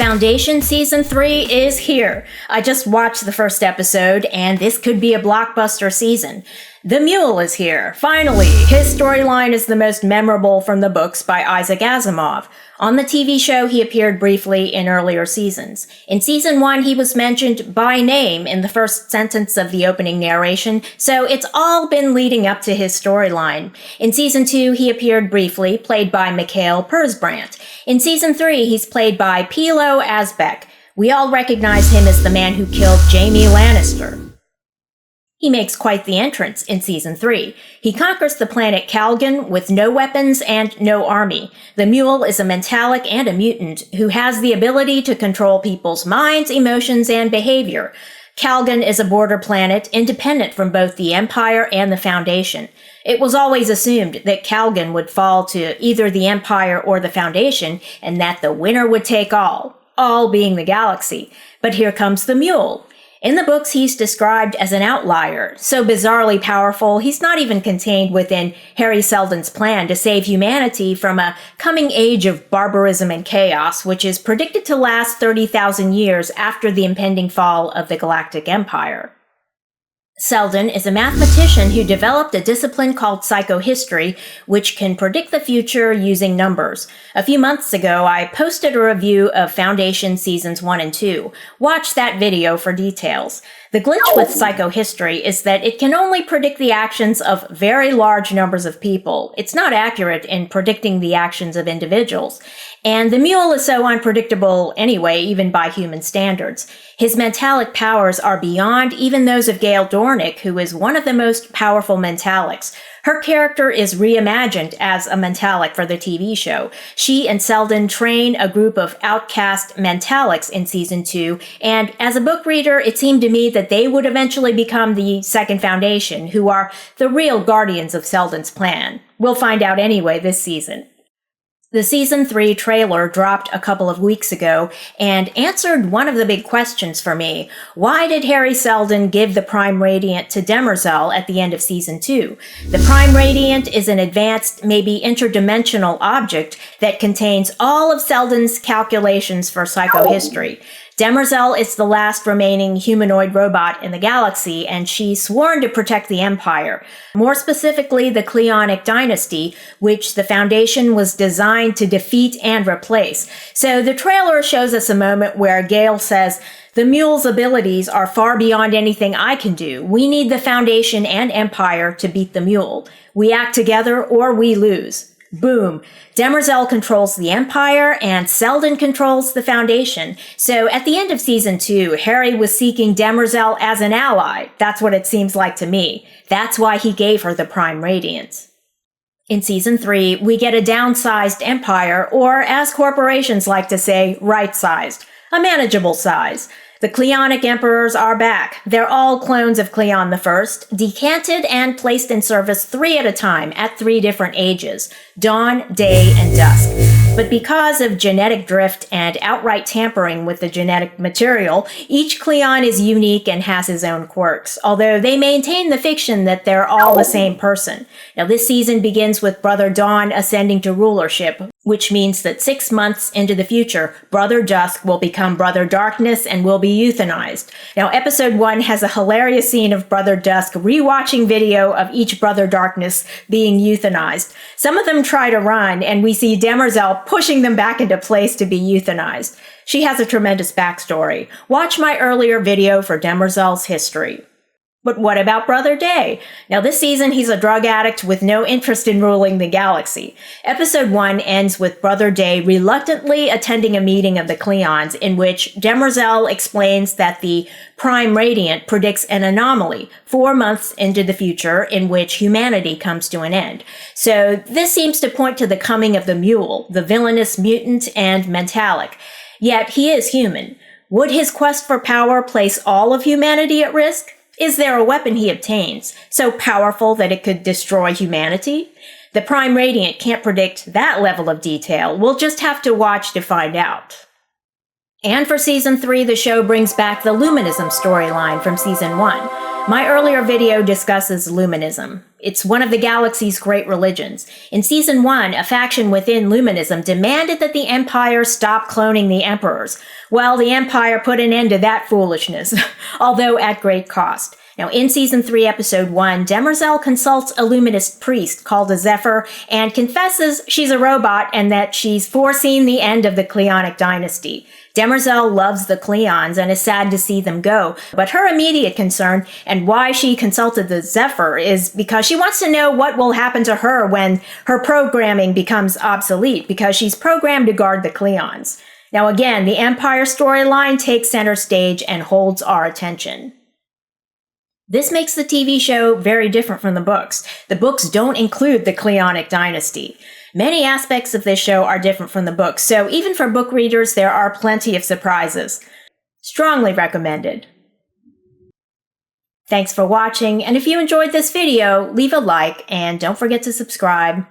Foundation Season 3 is here. I just watched the first episode, and this could be a blockbuster season. The Mule is here, finally. His storyline is the most memorable from the books by Isaac Asimov. On the TV show, he appeared briefly in earlier seasons. In Season 1, he was mentioned by name in the first sentence of the opening narration, so it's all been leading up to his storyline. In Season 2, he appeared briefly, played by Mikhail Persbrandt. In Season 3, he's played by Pilou Asbaek. We all recognize him as the man who killed Jaime Lannister. He makes quite the entrance in Season 3. He conquers the planet Calgon with no weapons and no army. The Mule is a mentalic and a mutant who has the ability to control people's minds, emotions, and behavior. Calgon is a border planet independent from both the Empire and the Foundation. It was always assumed that Calgon would fall to either the Empire or the Foundation, and that the winner would take all being the galaxy. But here comes the Mule. In the books, he's described as an outlier, so bizarrely powerful he's not even contained within Hari Seldon's plan to save humanity from a coming age of barbarism and chaos, which is predicted to last 30,000 years after the impending fall of the Galactic Empire. Seldon is a mathematician who developed a discipline called psychohistory, which can predict the future using numbers. A few months ago, I posted a review of Foundation Seasons 1 and 2. Watch that video for details. The glitch with psychohistory is that it can only predict the actions of very large numbers of people. It's not accurate in predicting the actions of individuals. And the Mule is so unpredictable anyway, even by human standards. His mentalic powers are beyond even those of Gale Dornick, who is one of the most powerful mentalics. Her character is reimagined as a mentalic for the TV show. She and Seldon train a group of outcast mentalics in Season 2, and as a book reader, it seemed to me that they would eventually become the Second Foundation, who are the real guardians of Seldon's plan. We'll find out anyway this season. The Season 3 trailer dropped a couple of weeks ago and answered one of the big questions for me. Why did Hari Seldon give the Prime Radiant to Demerzel at the end of Season 2? The Prime Radiant is an advanced, maybe interdimensional object that contains all of Seldon's calculations for psychohistory. Demerzel is the last remaining humanoid robot in the galaxy, and she's sworn to protect the Empire. More specifically, the Cleonic dynasty, which the Foundation was designed to defeat and replace. So the trailer shows us a moment where Gale says, "The Mule's abilities are far beyond anything I can do. We need the Foundation and Empire to beat the Mule. We act together or we lose." Boom. Demerzel controls the Empire, and Seldon controls the Foundation. So at the end of Season 2, Hari was seeking Demerzel as an ally. That's what it seems like to me. That's why he gave her the Prime Radiance. In Season 3, we get a downsized Empire, or as corporations like to say, right-sized. A manageable size. The Cleonic Emperors are back. They're all clones of Cleon I, decanted and placed in service 3 at a time at 3 different ages: dawn, day, and dusk. But because of genetic drift and outright tampering with the genetic material, each Cleon is unique and has his own quirks, although they maintain the fiction that they're all the same person. Now, this season begins with Brother Dawn ascending to rulership, which means that 6 months into the future, Brother Dusk will become Brother Darkness and will be euthanized. Now, Episode 1 has a hilarious scene of Brother Dusk rewatching video of each Brother Darkness being euthanized. Some of them try to run, and we see Demerzel pushing them back into place to be euthanized. She has a tremendous backstory. Watch my earlier video for Demerzel's history. But what about Brother Day? Now, this season, he's a drug addict with no interest in ruling the galaxy. Episode 1 ends with Brother Day reluctantly attending a meeting of the Cleons, in which Demerzel explains that the Prime Radiant predicts an anomaly 4 months into the future in which humanity comes to an end. So this seems to point to the coming of the Mule, the villainous mutant and mentalic. Yet he is human. Would his quest for power place all of humanity at risk? Is there a weapon he obtains so powerful that it could destroy humanity? The Prime Radiant can't predict that level of detail. We'll just have to watch to find out. And for Season 3, the show brings back the Luminism storyline from Season 1. My earlier video discusses Luminism. It's one of the galaxy's great religions. In Season 1, a faction within Luminism demanded that the Empire stop cloning the Emperors. Well, the Empire put an end to that foolishness, although at great cost. Now, in Season 3, Episode 1, Demerzel consults a Luminist priest called a Zephyr and confesses she's a robot and that she's foreseen the end of the Cleonic dynasty. Demerzel loves the Cleons and is sad to see them go, but her immediate concern and why she consulted the Zephyr is because she wants to know what will happen to her when her programming becomes obsolete, because she's programmed to guard the Cleons. Now again, the Empire storyline takes center stage and holds our attention. This makes the TV show very different from the books. The books don't include the Cleonic dynasty. Many aspects of this show are different from the books, so even for book readers, there are plenty of surprises. Strongly recommended. Thanks for watching, and if you enjoyed this video, leave a like and don't forget to subscribe.